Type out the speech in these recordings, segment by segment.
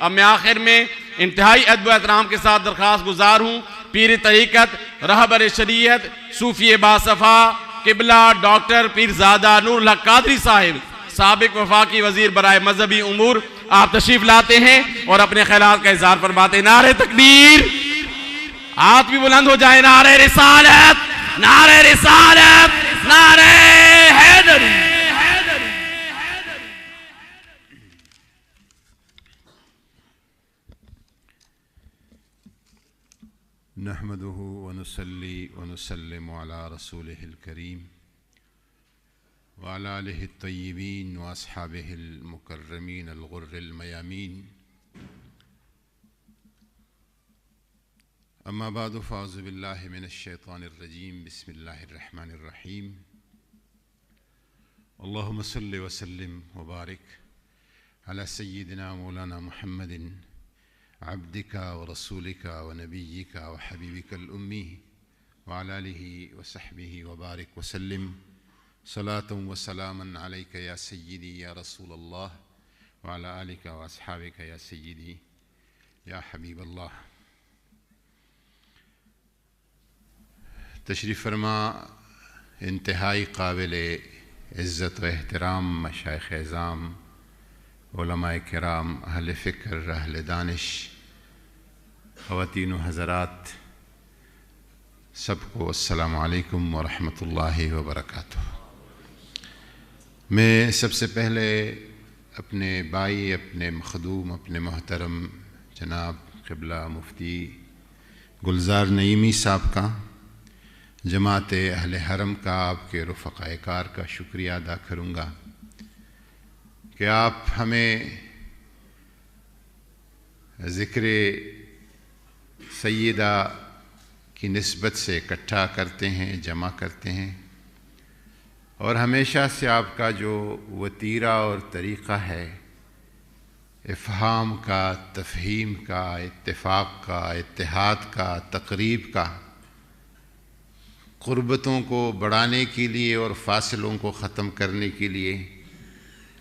اب میں آخر میں انتہائی ادب و احترام کے ساتھ درخواست گزار ہوں پیر طریقت رہبر شریعت صوفی باصفا قبلہ ڈاکٹر پیرزادہ نور الحق قادری صاحب سابق وفاقی وزیر برائے مذہبی امور، آپ تشریف لاتے ہیں اور اپنے خیالات کا اظہار فرماتے ہیں۔ نعرہ تکبیر، ہاتھ بھی بلند ہو جائے، نعرہ رسالت، نعرہ رسالت، نعرہ حیدری۔ نحمده ونصلي ونسلم على رسوله الكريم وعلى آله الطيبين وأصحابه المكرمين الغر الميامين، أما بعد فأعوذ بالله من الشيطان الرجيم، بسم الله الرحمن الرحيم، اللهم صل وسلم وبارك على سيدنا مولانا محمد عبدك ورسولك ونبيك وحبيبك الأمي وعلى آله وصحبه وبارك وسلم صلاة وسلاما عليك يا سيدي يا رسول الله وعلى آلك وأصحابك يا سيدي يا حبيب الله۔ تشریف فرما انتہائی قابل عزت و احترام مشائخ اعظام، علماء کرام، اہل فکر، اہل دانش، خواتین و حضرات، سب کو السلام علیکم ورحمۃ اللہ وبرکاتہ۔ میں سب سے پہلے اپنے بھائی، اپنے مخدوم، اپنے محترم جناب قبلہ مفتی گلزار نعیمی صاحب کا، جماعت اہل حرم کا، آپ کے رفقائے کار کا شکریہ ادا کروں گا کہ آپ ہمیں ذکر سیدہ کی نسبت سے اکٹھا کرتے ہیں، جمع کرتے ہیں، اور ہمیشہ سے آپ کا جو وتیرہ اور طریقہ ہے افہام کا، تفہیم کا، اتفاق کا، اتحاد کا، تقریب کا، قربتوں کو بڑھانے کے لیے اور فاصلوں کو ختم کرنے کے لیے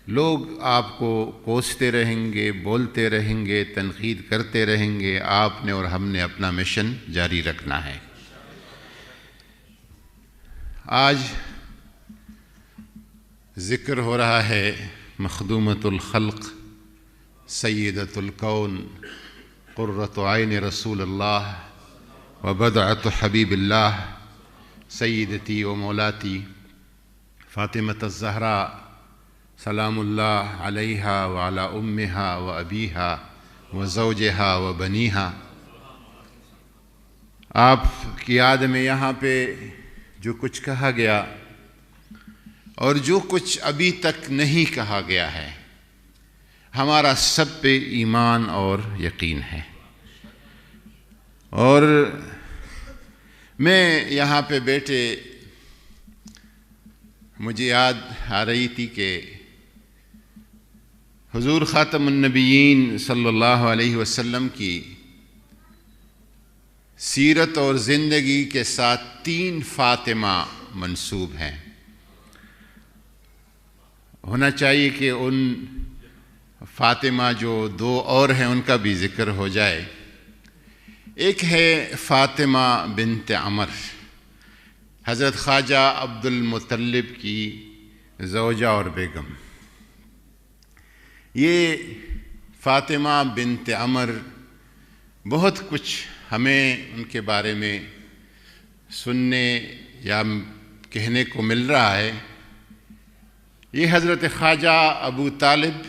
لوگ آپ کو کوستے رہیں گے، بولتے رہیں گے، تنقید کرتے رہیں گے، آپ نے اور ہم نے اپنا مشن جاری رکھنا ہے۔ آج ذکر ہو رہا ہے مخدومۃ الخلق، سیدۃ الکون، قرۃ عین رسول اللہ وبدعۃ حبیب اللہ، سیدتی و مولاتی فاطمۃ الزہراء سلام اللہ علیہا وعلی امہا و ابیہا و زوجہا و بنیہا۔ آپ کی یاد میں یہاں پہ جو کچھ کہا گیا اور جو کچھ ابھی تک نہیں کہا گیا ہے، ہمارا سب پہ ایمان اور یقین ہے، اور میں یہاں پہ بیٹھے مجھے یاد آ رہی تھی کہ حضور خاتم النبیین صلی اللہ علیہ وسلم کی سیرت اور زندگی کے ساتھ 3 فاطمہ منسوب ہیں۔ ہونا چاہیے کہ ان فاطمہ جو 2 اور ہیں ان کا بھی ذکر ہو جائے۔ ایک ہے فاطمہ بنت عمر، حضرت خواجہ عبد المطلب کی زوجہ اور بیگم۔ یہ فاطمہ بنت عمر بہت کچھ ہمیں ان کے بارے میں سننے یا کہنے کو مل رہا ہے۔ یہ حضرت خواجہ ابو طالب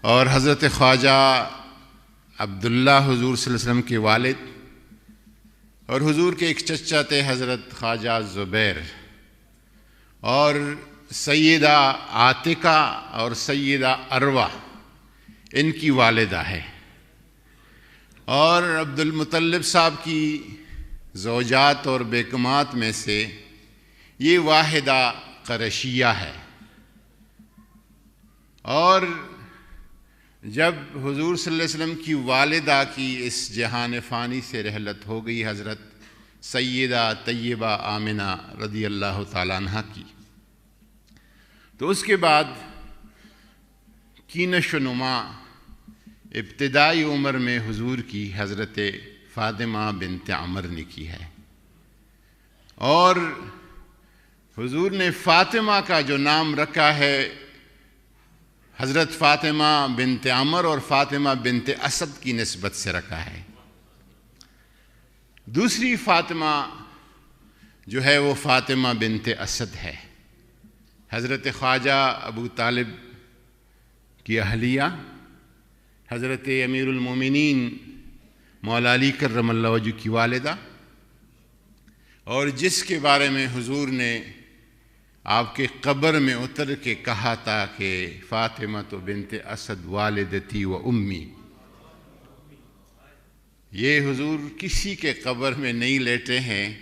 اور حضرت خواجہ عبداللہ حضور صلی اللہ علیہ وسلم کے والد، اور حضور کے ایک چچا تھے حضرت خواجہ زبیر، اور سیدہ عاتقہ اور سیدہ عروہ ان کی والدہ ہے، اور عبد المطلب صاحب کی زوجات اور بیگمات میں سے یہ واحدہ قرشیہ ہے۔ اور جب حضور صلی اللہ علیہ وسلم کی والدہ کی اس جہان فانی سے رحلت ہو گئی، حضرت سیدہ طیبہ آمنہ رضی اللہ تعالیٰ عنہ کی، تو اس کے بعد کینش و نما ابتدائی عمر میں حضور کی حضرت فاطمہ بنت عمر نے کی ہے، اور حضور نے فاطمہ کا جو نام رکھا ہے حضرت فاطمہ بنت عمر اور فاطمہ بنت اسد کی نسبت سے رکھا ہے۔ دوسری فاطمہ جو ہے وہ فاطمہ بنت اسد ہے، حضرت خواجہ ابو طالب کی اہلیہ، حضرت امیر المومنین مولا علی کرم اللہ وجہ کی والدہ، اور جس کے بارے میں حضور نے آپ کے قبر میں اتر کے کہا تھا کہ فاطمہ تو بنت اسد والدتی و امی۔ یہ حضور کسی کے قبر میں نہیں لیٹے ہیں،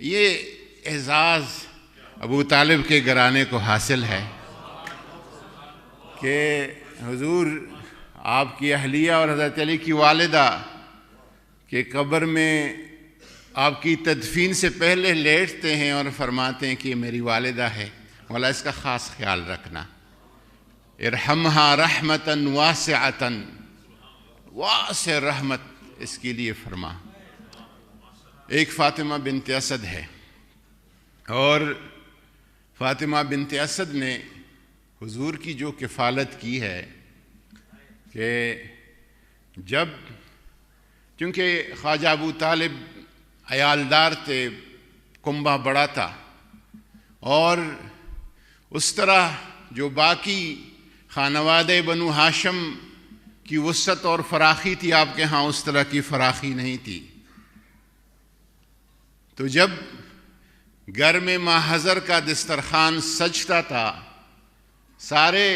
یہ اعزاز ابو طالب کے گھرانے کو حاصل ہے کہ حضور آپ کی اہلیہ اور حضرت علی کی والدہ کے قبر میں آپ کی تدفین سے پہلے لیٹتے ہیں اور فرماتے ہیں کہ یہ میری والدہ ہے، مولا اس کا خاص خیال رکھنا، ارحمہا رحمتاً واسعتاً، واسع رحمت اس کے لیے فرما۔ ایک فاطمہ بنت اسد ہے، اور فاطمہ بنت اسد نے حضور کی جو کفالت کی ہے کہ جب، کیونکہ خواجہ ابو طالب عیالدار تھے، کنبہ بڑا تھا، اور اس طرح جو باقی خانوادے بنو ہاشم کی وسعت اور فراخی تھی آپ کے ہاں اس طرح کی فراخی نہیں تھی، تو جب گھر میں ماحضر کا دسترخوان سجتا تھا، سارے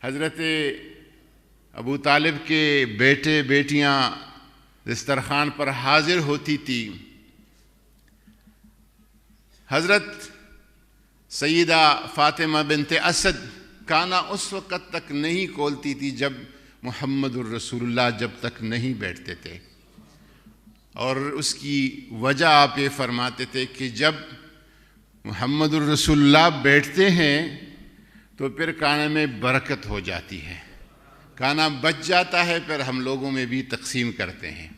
حضرت ابو طالب کے بیٹے بیٹیاں دسترخوان پر حاضر ہوتی تھی، حضرت سیدہ فاطمہ بنت اسد کھانا اس وقت تک نہیں کھولتی تھی جب محمد الرسول اللہ جب تک نہیں بیٹھتے تھے، اور اس کی وجہ آپ یہ فرماتے تھے کہ جب محمد الرسول اللہ بیٹھتے ہیں تو پھر کھانے میں برکت ہو جاتی ہے، کھانا بچ جاتا ہے، پھر ہم لوگوں میں بھی تقسیم کرتے ہیں۔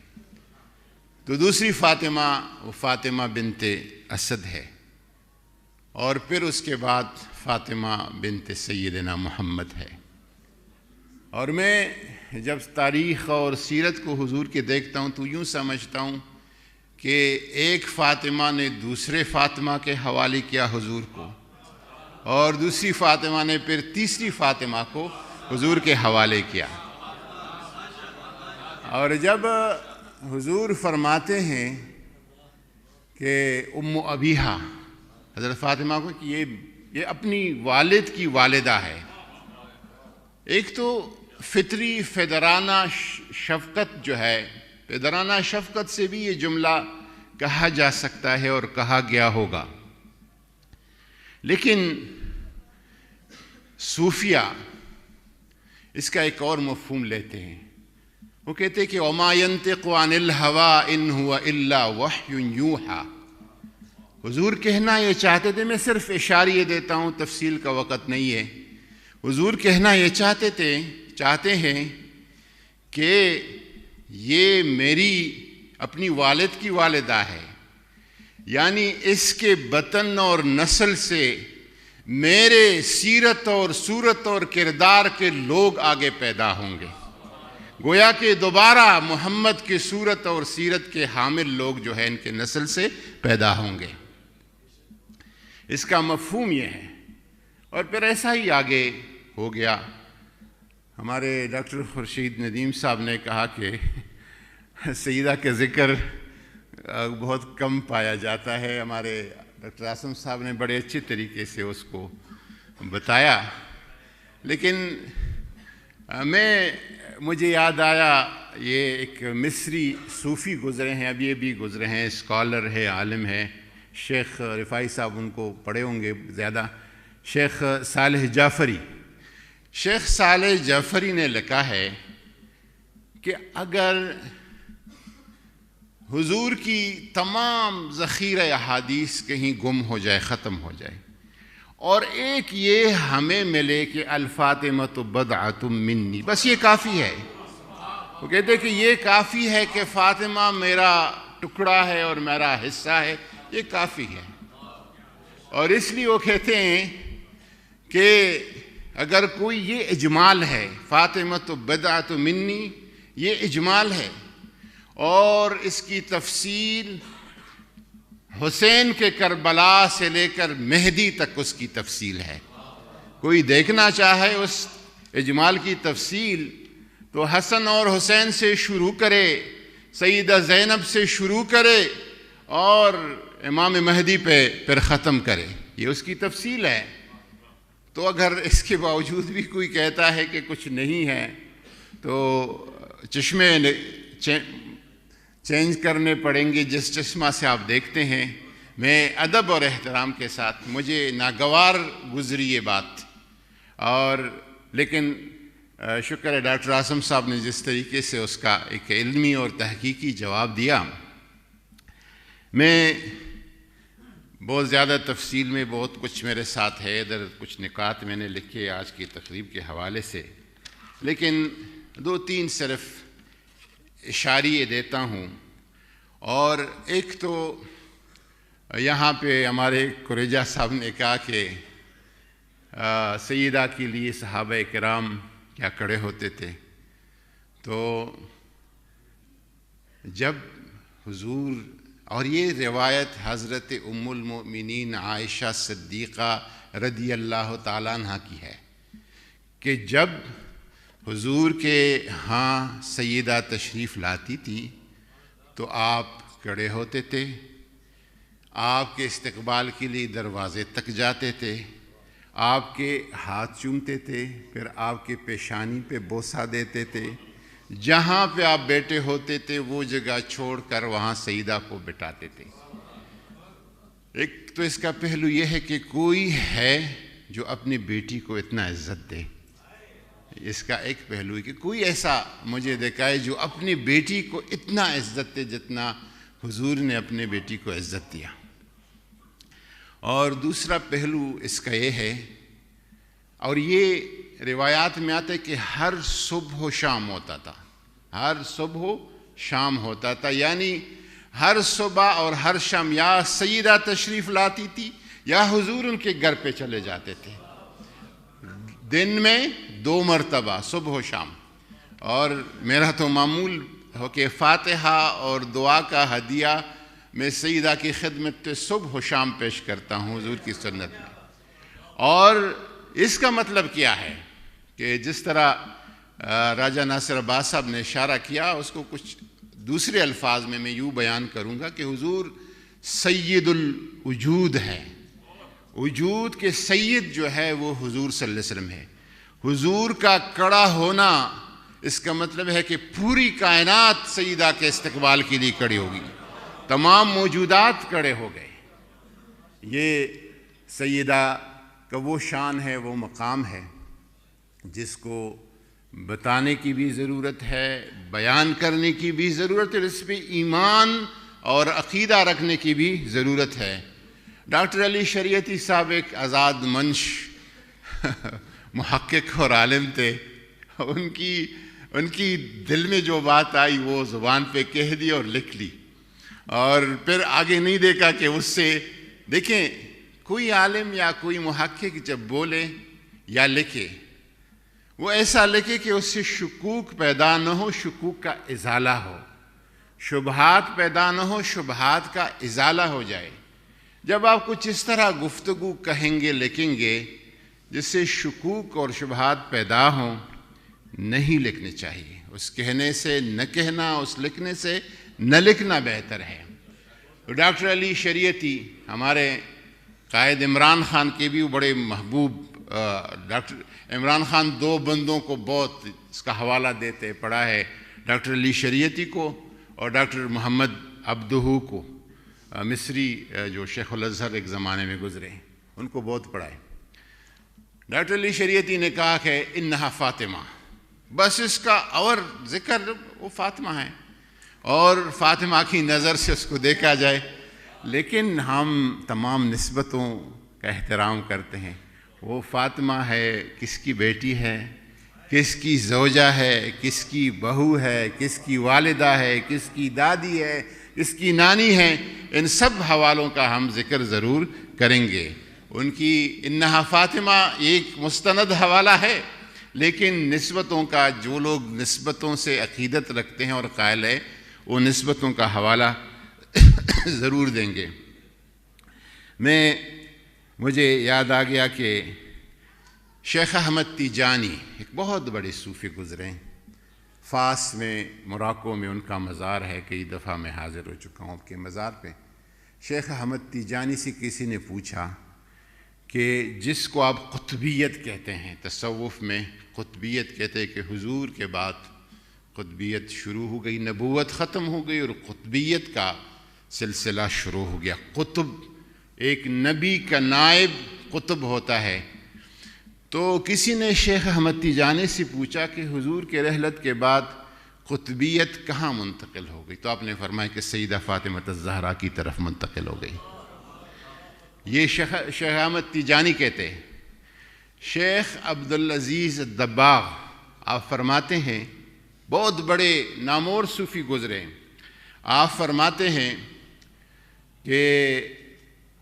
تو دوسری فاطمہ وہ فاطمہ بنت اسد ہے، اور پھر اس کے بعد فاطمہ بنت سیدنا محمد ہے۔ اور میں جب تاریخ اور سیرت کو حضور کے دیکھتا ہوں تو یوں سمجھتا ہوں کہ ایک فاطمہ نے دوسرے فاطمہ کے حوالے کیا حضور کو، اور دوسری فاطمہ نے پھر تیسری فاطمہ کو حضور کے حوالے کیا۔ اور جب حضور فرماتے ہیں کہ ام ابیہا حضرت فاطمہ کو کہ یہ اپنی والد کی والدہ ہے، ایک تو فطری فدرانہ شفقت جو ہے، فدرانہ شفقت سے بھی یہ جملہ کہا جا سکتا ہے اور کہا گیا ہوگا، لیکن صوفیہ اس کا ایک اور مفہوم لیتے ہیں، وہ کہتے ہیں کہ وَمَا يَنْتِقُ عَنِ الْهَوَىٰ إِنْ هُوَ إِلَّا وَحْيٌ يُوحَىٰ۔ حضور کہنا یہ چاہتے تھے، میں صرف اشاریہ دیتا ہوں، تفصیل کا وقت نہیں ہے، حضور کہنا یہ چاہتے ہیں کہ یہ میری اپنی والد کی والدہ ہے، یعنی اس کے بطن اور نسل سے میرے سیرت اور صورت اور کردار کے لوگ آگے پیدا ہوں گے، گویا کہ دوبارہ محمد کی صورت اور سیرت کے حامل لوگ جو ہے ان کے نسل سے پیدا ہوں گے۔ اس کا مفہوم یہ ہے، اور پھر ایسا ہی آگے ہو گیا۔ ہمارے ڈاکٹر خورشید ندیم صاحب نے کہا کہ سیدہ کا ذکر بہت کم پایا جاتا ہے، ہمارے ڈاکٹر عاصم صاحب نے بڑے اچھے طریقے سے اس کو بتایا، لیکن مجھے یاد آیا یہ ایک مصری صوفی گزرے ہیں، اب یہ بھی گزرے ہیں، اسکالر ہے، عالم ہے، شیخ رفاعی صاحب ان کو پڑھے ہوں گے زیادہ، شیخ صالح جعفری۔ شیخ صالح جعفری نے لکھا ہے کہ اگر حضور کی تمام ذخیرہ احادیث کہیں گم ہو جائے، ختم ہو جائے، اور ایک یہ ہمیں ملے کہ الفاطمۃ بضعۃ منی، بس یہ کافی ہے۔ وہ کہتے ہیں کہ یہ کافی ہے کہ فاطمہ میرا ٹکڑا ہے اور میرا حصہ ہے، یہ کافی ہے۔ اور اس لیے وہ کہتے ہیں کہ اگر کوئی یہ اجمال ہے، فاطمۃ بضعۃ منی، یہ اجمال ہے، اور اس کی تفصیل حسین کے کربلا سے لے کر مہدی تک اس کی تفصیل ہے۔ کوئی دیکھنا چاہے اس اجمال کی تفصیل تو حسن اور حسین سے شروع کرے، سیدہ زینب سے شروع کرے اور امام مہدی پہ پھر ختم کرے، یہ اس کی تفصیل ہے۔ تو اگر اس کے باوجود بھی کوئی کہتا ہے کہ کچھ نہیں ہے تو چشمے چینج کرنے پڑیں گے جس چشمہ سے آپ دیکھتے ہیں۔ میں ادب اور احترام کے ساتھ، مجھے ناگوار گزری یہ بات، اور لیکن شکر ہے ڈاکٹر اعظم صاحب نے جس طریقے سے اس کا ایک علمی اور تحقیقی جواب دیا۔ میں بہت زیادہ تفصیل میں بہت کچھ میرے ساتھ ہے، ادھر کچھ نکات میں نے لکھے آج کی تقریب کے حوالے سے، لیکن 2-3 صرف اشاریے دیتا ہوں۔ اور ایک تو یہاں پہ ہمارے قریجہ صاحب نے کہا کہ سیدہ کے لیے صحابہ کرام کیا کڑے ہوتے تھے، تو جب حضور، اور یہ روایت حضرت ام المؤمنین عائشہ صدیقہ رضی اللہ تعالیٰ عنہ کی ہے کہ جب حضور کے ہاں سیدہ تشریف لاتی تھی تو آپ کھڑے ہوتے تھے، آپ کے استقبال کے لیے دروازے تک جاتے تھے، آپ کے ہاتھ چومتے تھے، پھر آپ کے پیشانی پہ بوسہ دیتے تھے، جہاں پہ آپ بیٹھے ہوتے تھے وہ جگہ چھوڑ کر وہاں سیدہ کو بٹھاتے تھے۔ ایک تو اس کا پہلو یہ ہے کہ کوئی ہے جو اپنی بیٹی کو اتنا عزت دے، اس کا ایک پہلو ہے کہ کوئی ایسا مجھے دیکھا ہے جو اپنی بیٹی کو اتنا عزت دے جتنا حضور نے اپنے بیٹی کو عزت دیا۔ اور دوسرا پہلو اس کا یہ ہے، اور یہ روایات میں آتا ہے کہ ہر صبح و شام ہوتا تھا، ہر صبح و شام ہوتا تھا، یعنی ہر صبح اور ہر شام یا سیدہ تشریف لاتی تھی یا حضور ان کے گھر پہ چلے جاتے تھے، دن میں 2 مرتبہ صبح و شام۔ اور میرا تو معمول ہو کہ فاتحہ اور دعا کا ہدیہ میں سیدہ کی خدمت پہ صبح و شام پیش کرتا ہوں حضور کی سنت میں۔ اور اس کا مطلب کیا ہے کہ جس طرح راجہ ناصر عباس صاحب نے اشارہ کیا، اس کو کچھ دوسرے الفاظ میں یوں بیان کروں گا کہ حضور سید الوجود ہے، وجود کے سید جو ہے وہ حضور صلی اللہ علیہ وسلم ہے۔ حضور کا کڑا ہونا اس کا مطلب ہے کہ پوری کائنات سیدہ کے استقبال کے لیے کڑی ہوگی، تمام موجودات کڑے ہو گئے۔ یہ سیدہ کا وہ شان ہے، وہ مقام ہے جس کو بتانے کی بھی ضرورت ہے، بیان کرنے کی بھی ضرورت ہے، اس پہ ایمان اور عقیدہ رکھنے کی بھی ضرورت ہے۔ ڈاکٹر علی شریعتی صاحب ایک آزاد منش محقق اور عالم تھے، ان کی دل میں جو بات آئی وہ زبان پہ کہہ دی اور لکھ لی، اور پھر آگے نہیں دیکھا کہ اس سے دیکھیں کوئی عالم یا کوئی محقق جب بولے یا لکھے وہ ایسا لکھے کہ اس سے شکوک پیدا نہ ہو، شکوک کا ازالہ ہو، شبہات پیدا نہ ہو، شبہات کا ازالہ ہو جائے۔ جب آپ کچھ اس طرح گفتگو کہیں گے لکھیں گے جس سے شکوک اور شبہات پیدا ہوں، نہیں لکھنے چاہیے۔ اس کہنے سے نہ کہنا، اس لکھنے سے نہ لکھنا بہتر ہے۔ تو ڈاکٹر علی شریعتی ہمارے قائد عمران خان کے بھی بڑے محبوب، ڈاکٹر عمران خان 2 بندوں کو بہت اس کا حوالہ دیتے پڑھا ہے، ڈاکٹر علی شریعتی کو اور ڈاکٹر محمد عبدہ کو، مصری جو شیخ الازہر ایک زمانے میں گزرے، ان کو بہت پڑھا ہے۔ ڈاکٹر علی شریعتی نے کہا کہ انہا فاطمہ، بس اس کا اور ذکر وہ فاطمہ ہے، اور فاطمہ کی نظر سے اس کو دیکھا جائے، لیکن ہم تمام نسبتوں کا احترام کرتے ہیں۔ وہ فاطمہ ہے، کس کی بیٹی ہے، کس کی زوجہ ہے، کس کی بہو ہے، کس کی والدہ ہے، کس کی دادی ہے، کس کی نانی ہے، ان سب حوالوں کا ہم ذکر ضرور کریں گے۔ ان کی انہا فاطمہ ایک مستند حوالہ ہے، لیکن نسبتوں کا جو لوگ نسبتوں سے عقیدت رکھتے ہیں اور قائل ہے، وہ نسبتوں کا حوالہ ضرور دیں گے۔ مجھے یاد آ گیا کہ شیخ احمد تیجانی ایک بہت بڑے صوفی گزرے، فاس میں، موراکو میں ان کا مزار ہے، کئی دفعہ میں حاضر ہو چکا ہوں آپ کے مزار پہ۔ شیخ احمد تیجانی سے کسی نے پوچھا کہ جس کو آپ قطبیت کہتے ہیں، تصوف میں قطبیت کہتے ہیں کہ حضور کے بعد قطبیت شروع ہو گئی، نبوت ختم ہو گئی اور قطبیت کا سلسلہ شروع ہو گیا۔ قطب ایک نبی کا نائب قطب ہوتا ہے۔ تو کسی نے شیخ احمد تیجانی سے پوچھا کہ حضور کے رحلت کے بعد قطبیت کہاں منتقل ہو گئی؟ تو آپ نے فرمایا کہ سیدہ فاطمہ الزہرا کی طرف منتقل ہو گئی۔ یہ شیخ احمد تیجانی کہتے ہیں۔ شیخ عبدالعزیز الدباغ آپ فرماتے ہیں، بہت بڑے نامور صوفی گزرے، آپ فرماتے ہیں کہ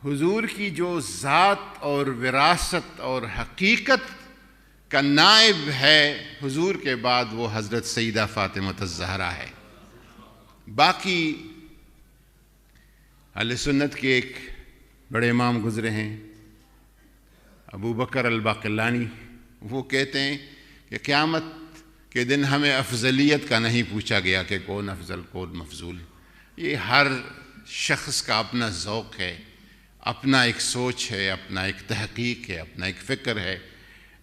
حضور کی جو ذات اور وراثت اور حقیقت کا نائب ہے حضور کے بعد، وہ حضرت سیدہ فاطمہ الزہرا ہے۔ باقی اہل سنت کے ایک بڑے امام گزرے ہیں، ابو بکر الباقلانی، وہ کہتے ہیں کہ قیامت کے دن ہمیں افضلیت کا نہیں پوچھا گیا کہ کون افضل کون مفضول۔ یہ ہر شخص کا اپنا ذوق ہے، اپنا ایک سوچ ہے، اپنا ایک تحقیق ہے، اپنا ایک فکر ہے۔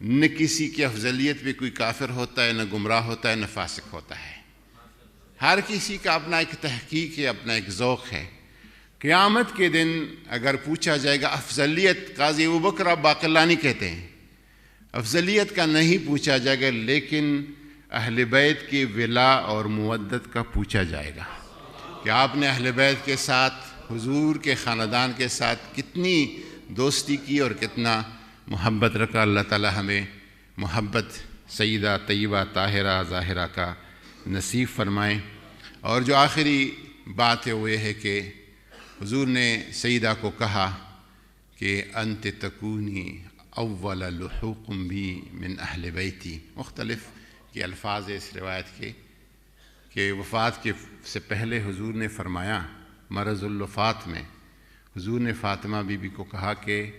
نہ کسی کی افضلیت پہ کوئی کافر ہوتا ہے، نہ گمراہ ہوتا ہے، نہ فاسق ہوتا ہے۔ ہر کسی کا اپنا ایک تحقیق ہے، اپنا ایک ذوق ہے۔ قیامت کے دن اگر پوچھا جائے گا افضلیت، قاضی ابوبکر باقلانی کہتے ہیں افضلیت کا نہیں پوچھا جائے گا، لیکن اہل بیت کی ولا اور مودت کا پوچھا جائے گا کہ آپ نے اہل بیت کے ساتھ، حضور کے خاندان کے ساتھ کتنی دوستی کی اور کتنا محبت رکھا۔ اللہ تعالی ہمیں محبت سیدہ طیبہ طاہرہ ظاہرہ کا نصیب فرمائیں۔ اور جو آخری بات ہے وہ یہ ہے کہ حضور نے سیدہ کو کہا کہ انت تکونی اول لحوق بھی من اہل بیتی۔ مختلف کے الفاظ اس روایت کے کہ وفات کے سے پہلے حضور نے فرمایا، مرض الوفات میں حضور نے فاطمہ بی بی کو کہا کہ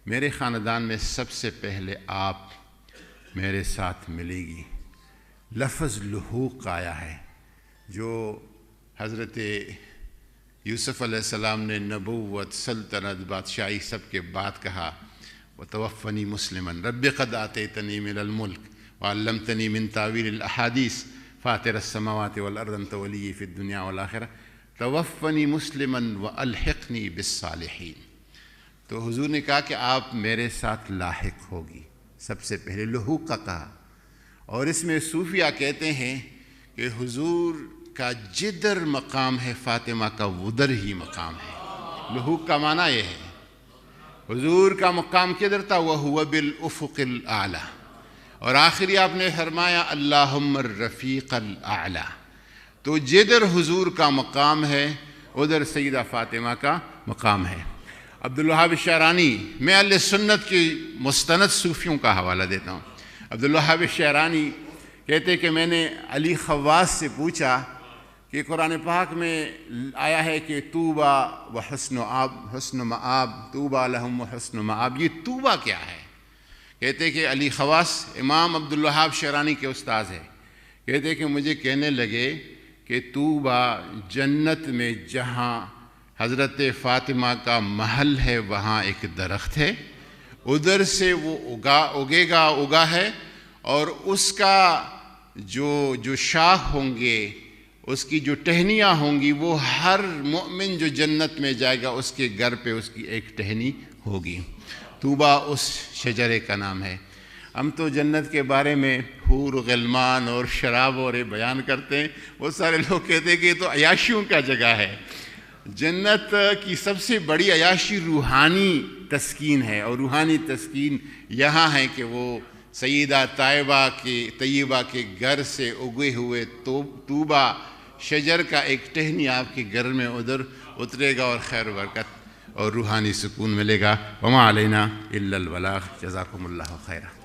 میرے خاندان میں سب سے پہلے آپ میرے ساتھ ملے گی۔ لفظ لحوق آیا ہے، جو حضرت یوسف علیہ السلام نے نبوت، سلطنت، بادشاہی سب کے بعد کہا، وتوفنی مسلماً رب قد آتیتنی من الملک وعلمتنی من تعویل الاحادیث فاطر السماوات والارض انت ولی فی الدنیا والآخرہ توفنی مسلماً والحقنی بالصالحین۔ تو حضور نے کہا کہ آپ میرے ساتھ لاحق ہوگی، سب سے پہلے لحوق کا کہا۔ اور اس میں صوفیہ کہتے ہیں کہ حضور کا جدھر مقام ہے فاطمہ کا ادھر ہی مقام ہے۔ لحوق کا معنی یہ ہے حضور کا مقام کدھر تھا، وَهُوَ بِالْأُفُقِ الْأَعْلَى۔ اور آخری آپ نے فرمایا اللہم الرفیق الاعلیٰ۔ تو جدھر حضور کا مقام ہے ادھر سیدہ فاطمہ کا مقام ہے۔ عبدالوہاب الشعرانی، میں اہل سنت کی مستند صوفیوں کا حوالہ دیتا ہوں۔ عبدالوہاب الشعرانی کہتے کہ میں نے علی خواص سے پوچھا کہ قرآن پاک میں آیا ہے کہ طوبیٰ و حسن مآب، طوبیٰ لہم و حسن مآب، یہ طوبیٰ کیا ہے؟ کہتے کہ علی خواص امام عبدالوہاب شعرانی کے استاذ ہے، کہتے کہ مجھے کہنے لگے کہ طوبیٰ جنت میں جہاں حضرت فاطمہ کا محل ہے وہاں ایک درخت ہے، ادھر سے وہ اگا ہے، اور اس کا جو شاخ ہوں گے، اس کی جو ٹہنیاں ہوں گی، وہ ہر مومن جو جنت میں جائے گا اس کے گھر پہ اس کی ایک ٹہنی ہوگی۔ طوبیٰ اس شجرے کا نام ہے۔ ہم تو جنت کے بارے میں حور و غلمان اور شراب اور بیان کرتے ہیں، وہ سارے لوگ کہتے ہیں کہ یہ تو عیاشیوں کا جگہ ہے۔ جنت کی سب سے بڑی عیاشی روحانی تسکین ہے، اور روحانی تسکین یہاں ہے کہ وہ سیدہ طیبہ کے گھر سے اگے ہوئے طوبہ شجر کا ایک ٹہنی آپ کے گھر میں ادھر اترے گا اور خیر برکت اور روحانی سکون ملے گا۔ وما علینا الا البلاغ۔ جزاکم اللہ خیرا۔